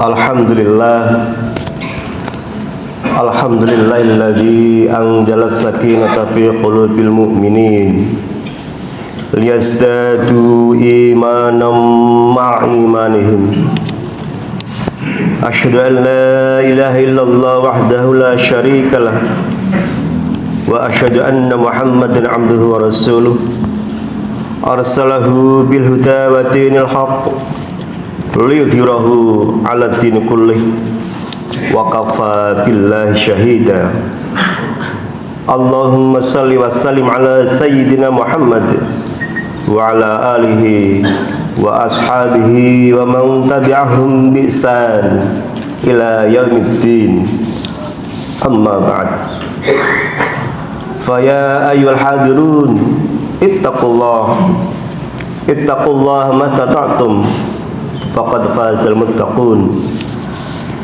Alhamdulillah, alhamdulillahilladzi anzala as-sakinata fi qulubil mu'minin liyazdadu imanan ma'a imanihim. Asyhadu an la ilaha illallah wahdahu la syarikalah wa asyhadu anna Muhammadan abduhu wa rasuluh arsalahu bil huda wa dinil haqq liyudhhirahu 'ala din kullih wa kafa billahi syahida. Allahumma salli wa sallim ala sayyidina Muhammad wa ala alihi wa ashabihi wa man tabi'ahum bi ihsan ila yaumiddin. Amma ba'd. Fa ya ayyuhal hadirun ittaqullaha mastata'tum faqad fazal muttaqun.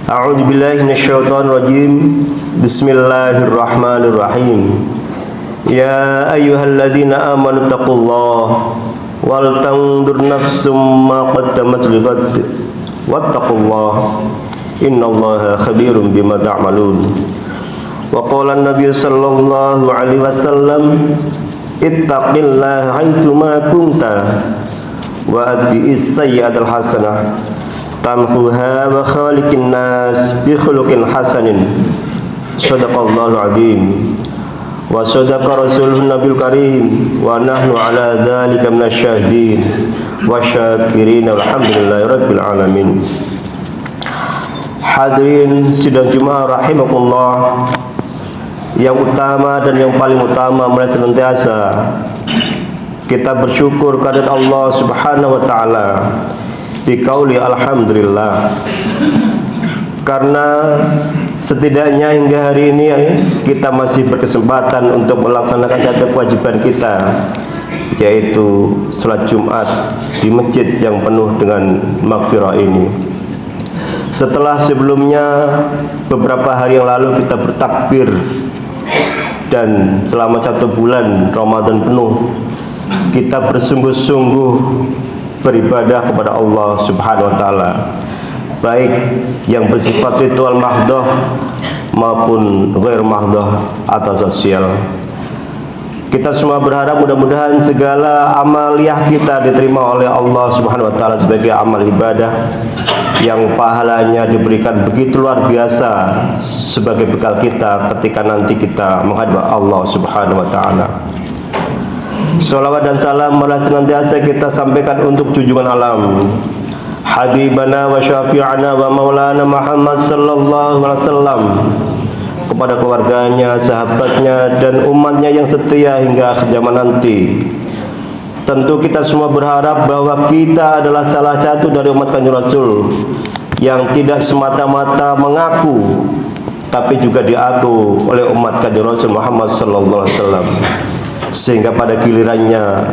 A'udzu billahi minasyaitonir rajim. Bismillahirrahmanirrahim. Ya ayyuhalladzina amanu taqullaha wal tanzur nafsum ma qaddamat lighad wattaqullaha innallaha khabirum bima ta'malun. Wa qala an-nabiy sallallahu alaihi wasallam ittaqillaha haitsu ma kunta wa addi'is sayyi'atal hasanah tamhuha wa khaliqin nas bi khuluqin hasanin. Shadaqallahul azim wa sadaqa rasuluhun nabiyul karim wa nahnu ala dzalika minasyahidin wa syakirin alhamdulillahi rabbil alamin. Hadirin sidang Jumat rahimakumullah, yang utama dan yang paling utama mulai senantiasa kita bersyukur kehadirat Allah Subhanahu wa taala di qauli alhamdulillah, karena setidaknya hingga hari ini kita masih berkesempatan untuk melaksanakan satu kewajiban kita, yaitu salat Jumat di masjid yang penuh dengan maghfirah ini. Setelah sebelumnya beberapa hari yang lalu kita bertakbir, dan selama 1 bulan Ramadan penuh kita bersungguh-sungguh beribadah kepada Allah Subhanahu wa taala, baik yang bersifat ritual mahdoh maupun ghair mahdoh atau sosial. Kita semua berharap mudah-mudahan segala amaliyah kita diterima oleh Allah Subhanahu wa taala sebagai amal ibadah yang pahalanya diberikan begitu luar biasa sebagai bekal kita ketika nanti kita menghadap Allah Subhanahu wa taala. Shalawat dan salam malah senantiasa kita sampaikan untuk junjungan alam Habibana wa syafi'ana wa maulana Muhammad sallallahu alaihi wasallam, kepada keluarganya, sahabatnya, dan umatnya yang setia hingga akhir zaman nanti. Tentu kita semua berharap bahwa kita adalah salah satu dari umat Kanjeng Rasul yang tidak semata-mata mengaku, tapi juga diaku oleh umat Kanjeng Rasul Muhammad sallallahu alaihi wasallam, sehingga pada gilirannya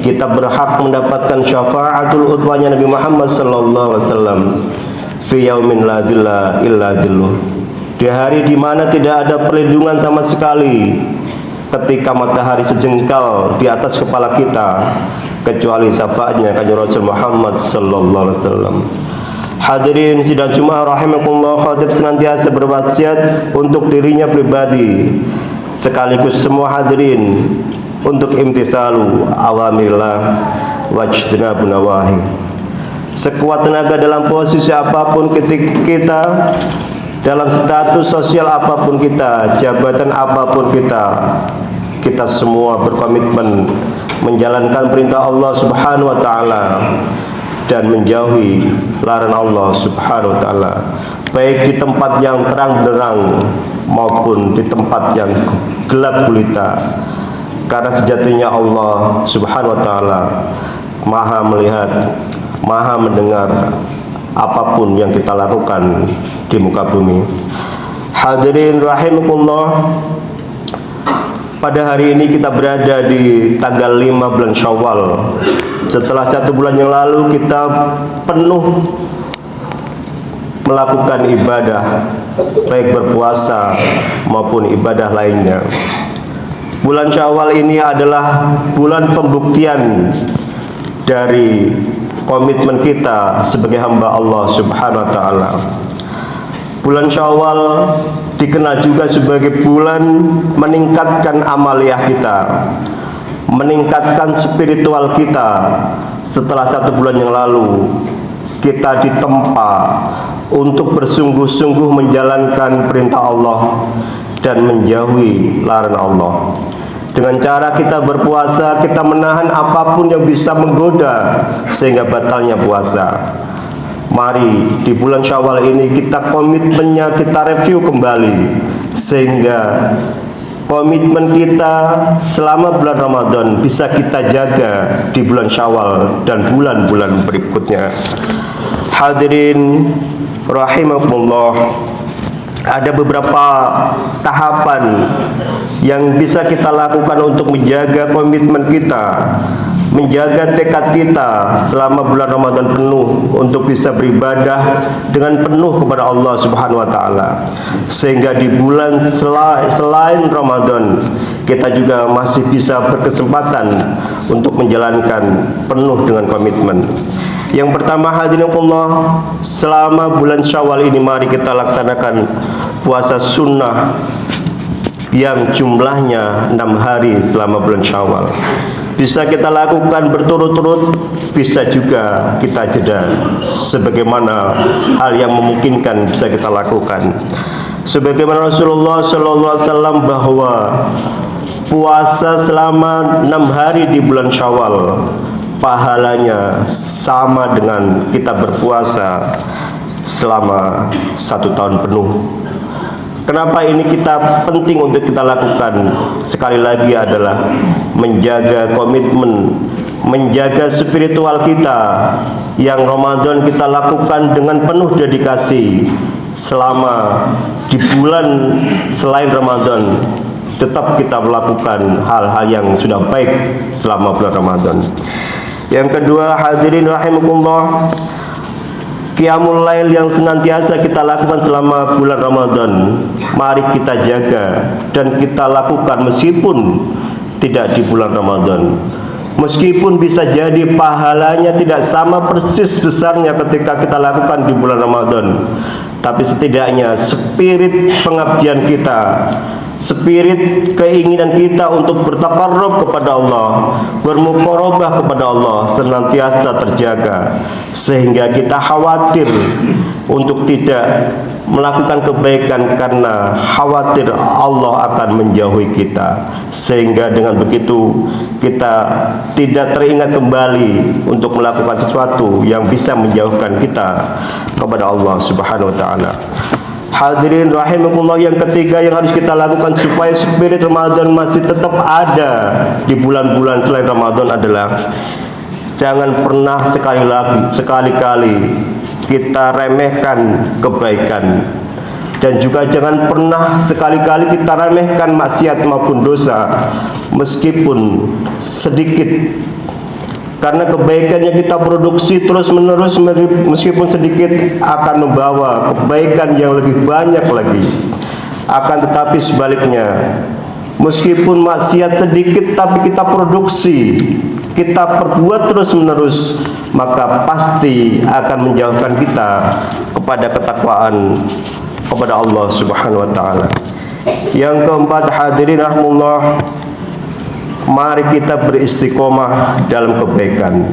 kita berhak mendapatkan syafaatul udwanya Nabi Muhammad sallallahu alaihi wasallam fi yaumin la dhilla illa dhilluh, di hari di mana tidak ada perlindungan sama sekali ketika matahari sejengkal di atas kepala kita kecuali syafaatnya Kanjeng Rasul Muhammad sallallahu alaihi wasallam. Hadirin sidang Jumat rahimakumullah, khatib senantiasa berwasiat untuk dirinya pribadi sekaligus semua hadirin untuk imtithalu awamirillah wajtinabu nawahi. Sekuat tenaga dalam posisi apapun kita, dalam status sosial apapun kita, jabatan apapun kita semua berkomitmen menjalankan perintah Allah Subhanahu wa taala dan menjauhi larangan Allah Subhanahu wa taala, baik di tempat yang terang benderang maupun di tempat yang gelap gulita. Karena sejatinya Allah Subhanahu wa taala Maha melihat, Maha mendengar apapun yang kita lakukan di muka bumi. Hadirin rahimakumullah, pada hari ini kita berada di tanggal 5 bulan Syawal. Setelah 1 bulan yang lalu kita penuh melakukan ibadah, baik berpuasa maupun ibadah lainnya. Bulan Syawal ini adalah bulan pembuktian dari komitmen kita sebagai hamba Allah Subhanahu wa taala. Bulan Syawal dikenal juga sebagai bulan meningkatkan amaliyah kita, meningkatkan spiritual kita. Setelah 1 bulan yang lalu kita ditempa untuk bersungguh-sungguh menjalankan perintah Allah dan menjauhi larangan Allah. Dengan cara kita berpuasa, kita menahan apapun yang bisa menggoda sehingga batalnya puasa. Mari di bulan Syawal ini kita komitmennya kita review kembali, sehingga komitmen kita selama bulan Ramadan bisa kita jaga di bulan Syawal dan bulan-bulan berikutnya. Hadirin rahimakumullah, ada beberapa tahapan yang bisa kita lakukan untuk menjaga komitmen kita, menjaga tekad kita selama bulan Ramadan penuh untuk bisa beribadah dengan penuh kepada Allah Subhanahu wa taala, sehingga di bulan selain Ramadan kita juga masih bisa berkesempatan untuk menjalankan penuh dengan komitmen. Yang pertama, hadirin Allah, selama bulan Syawal ini mari kita laksanakan puasa sunnah yang jumlahnya 6 hari selama bulan Syawal. Bisa kita lakukan berturut-turut, bisa juga kita jeda sebagaimana hal yang memungkinkan bisa kita lakukan. Sebagaimana Rasulullah SAW bahwa puasa selama 6 hari di bulan Syawal pahalanya sama dengan kita berpuasa selama 1 tahun penuh. Kenapa ini kita penting untuk kita lakukan? Sekali lagi adalah menjaga komitmen, menjaga spiritual kita yang Ramadan kita lakukan dengan penuh dedikasi. Selama di bulan selain Ramadan tetap kita melakukan hal-hal yang sudah baik selama bulan Ramadan. Yang kedua, hadirin rahimakumullah, qiyamul lail yang senantiasa kita lakukan selama bulan Ramadan mari kita jaga dan kita lakukan meskipun tidak di bulan Ramadan. Meskipun bisa jadi pahalanya tidak sama persis besarnya ketika kita lakukan di bulan Ramadan, tapi setidaknya spirit pengabdian kita, spirit keinginan kita untuk bertaqarrub kepada Allah, bermuqarabah kepada Allah senantiasa terjaga, sehingga kita khawatir untuk tidak melakukan kebaikan karena khawatir Allah akan menjauhi kita, sehingga dengan begitu kita tidak teringat kembali untuk melakukan sesuatu yang bisa menjauhkan kita kepada Allah Subhanahu wa taala. Hadirin rahimakumullah, yang ketiga yang harus kita lakukan supaya spirit Ramadan masih tetap ada di bulan-bulan selain Ramadan adalah jangan pernah sekali-kali kita remehkan kebaikan, dan juga jangan pernah sekali-kali kita remehkan maksiat maupun dosa meskipun sedikit. Karena kebaikan yang kita produksi terus-menerus meskipun sedikit akan membawa kebaikan yang lebih banyak lagi. Akan tetapi sebaliknya, meskipun maksiat sedikit tapi kita produksi, kita perbuat terus-menerus, maka pasti akan menjauhkan kita kepada ketakwaan kepada Allah Subhanahu wa taala. Yang keempat, hadirin rahimahullah, mari kita beristiqomah dalam kebaikan.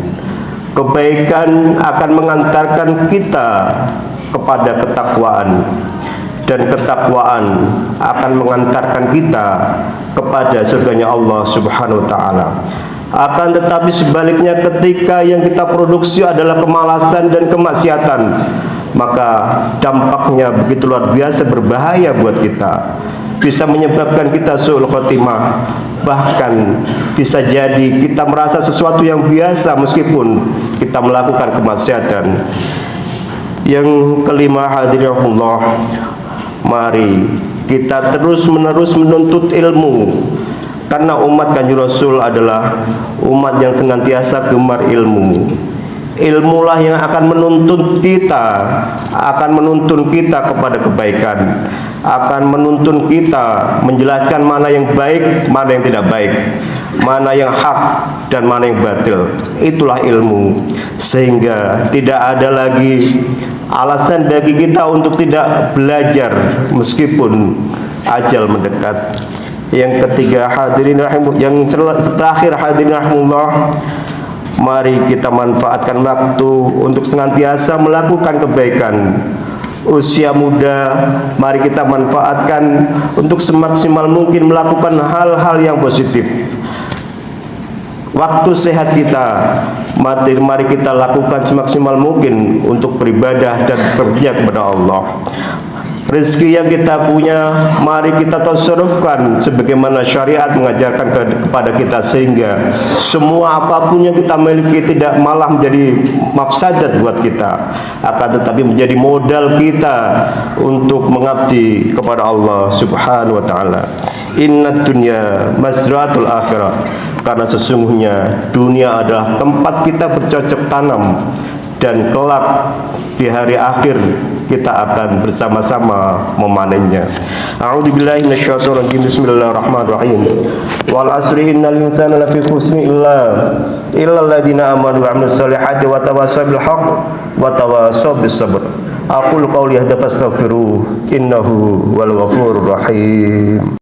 Kebaikan akan mengantarkan kita kepada ketakwaan, dan ketakwaan akan mengantarkan kita kepada surganya Allah Subhanahu wa taala. Akan tetapi sebaliknya, ketika yang kita produksi adalah kemalasan dan kemaksiatan, maka dampaknya begitu luar biasa berbahaya buat kita. Bisa menyebabkan kita su'ul khotimah, bahkan bisa jadi kita merasa sesuatu yang biasa meskipun kita melakukan kemaksiatan. Yang kelima, hadirahullah, mari kita terus-menerus menuntut ilmu, karena umat Kanjeng Rasul adalah umat yang senantiasa gemar ilmu. Ilmulah yang akan menuntun kita kepada kebaikan, akan menuntun kita menjelaskan mana yang baik, mana yang tidak baik, mana yang hak dan mana yang batil. Itulah ilmu, sehingga tidak ada lagi alasan bagi kita untuk tidak belajar meskipun ajal mendekat. Yang ketiga, yang terakhir hadirin rahimullah, mari kita manfaatkan waktu untuk senantiasa melakukan kebaikan. Usia muda, mari kita manfaatkan untuk semaksimal mungkin melakukan hal-hal yang positif. Waktu sehat kita, mari kita lakukan semaksimal mungkin untuk beribadah dan bekerja kepada Allah. Rezeki yang kita punya, mari kita tasarrufkan sebagaimana syariat mengajarkan kepada kita, sehingga semua apapun yang kita miliki tidak malah menjadi mafsadat buat kita, akan tetapi menjadi modal kita untuk mengabdi kepada Allah Subhanahu wa taala. Innad dunya mazratul akhirah, karena sesungguhnya dunia adalah tempat kita bercocok tanam, dan kelak di hari akhir kita akan bersama-sama memanennya. A'udzubillahi minasyaitonir rajim. Bismillahirrahmanirrahim. Wal asri innal insana lafi khusrin illa alladziina aamanu wa 'amilus solihati wa tawassaw bil haqq wa tawassaw bis sabr. Aqulu qawli hadza fastaghfiruh innahu wal ghafurur rahim.